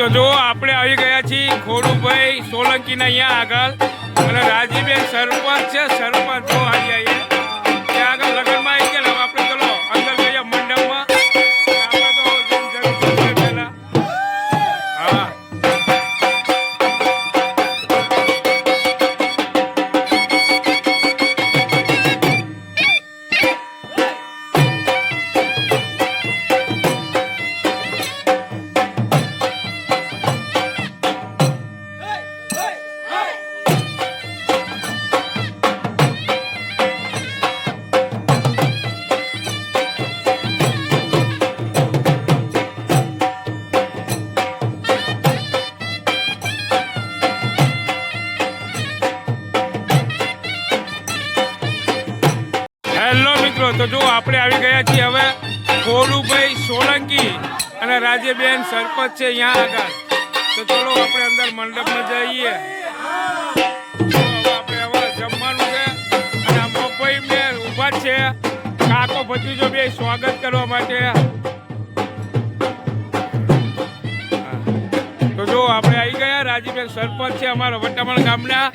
તો જો આપણે આવી ગયા છીએ ખોડુભાઈ સોલંકીના અહીંયા આગળ અને રાજીબેન સરપંચ છે. સરપંચ જો આવી આવીએ ત્યાં આગળ લગ્નમાં આવી ગયા. આપણે ચલો અંદર જઈએ મંડપમાં. આપણે તો પહેલા હા તો જો આપણે આવી ગયા છીએ હવે ખોડુભાઈ સોલંકી અને રાજેબેન સરપંચ છે અહીંયા આગળ. તો ચલો આપણે અંદર મંડપમાં જઈએ. આપણે હવે જમવાનું છે અને આ મફઈ બેન ઊભા છે કાકો ભત્રીજો બે સ્વાગત કરવા માટે. તો જો આપણે આવી ગયા રાજેબેન સરપંચ છે અમારા વટામણ ગામના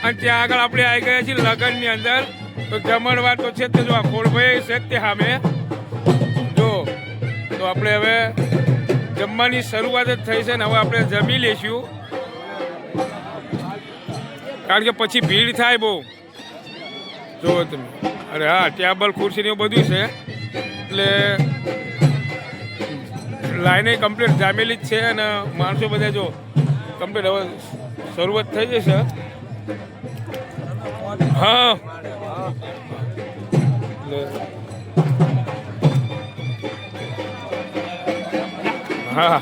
અને ત્યાં આગળ આપણે આવી ગયા છીએ લગ્નની અંદર. તો જમણવાર તો છે તે જો આ ખોડભાઈ છે તે સામે જો. તો આપણે હવે જમવાની શરૂઆત જ થઈ છે ને હવે આપણે જમી લઈશું કારણ કે પછી ભીડ થાય બહુ. જો તમે અરે હા ટેબલ ખુરશી ને બધું છે એટલે લાઈને કમ્પ્લીટ જામેલી જ છે અને માણસો બધા જો કમ્પ્લીટ હવે શરૂઆત થઈ જશે. હા હા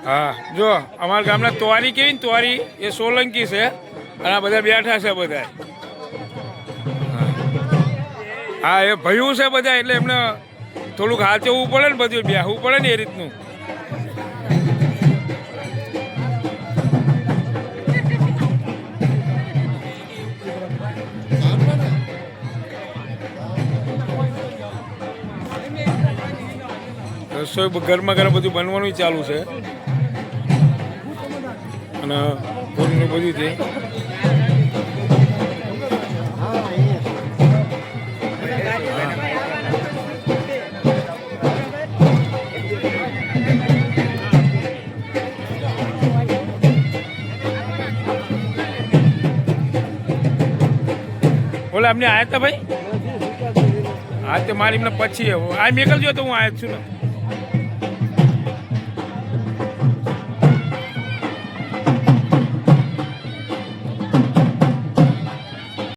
હા જો અમારા ગામના તોરી કેવી ને તોરી એ સોલંકી છે અને આ બધા બેઠા છે બધા. હા એ ભયું છે બધા એટલે એમને થોડુંક હાચવવું પડે ને બધું બેહવું પડે ને એ રીતનું. રસોઈ ગરમા ગરમ બધું બનવાનું ચાલુ છે અને પૂરીનું બધું છે. બોલે અમને આયા હતા ભાઈ. હા તે મારી એમને પછી આ મેકલ જો તો હું આયા જ છું ને.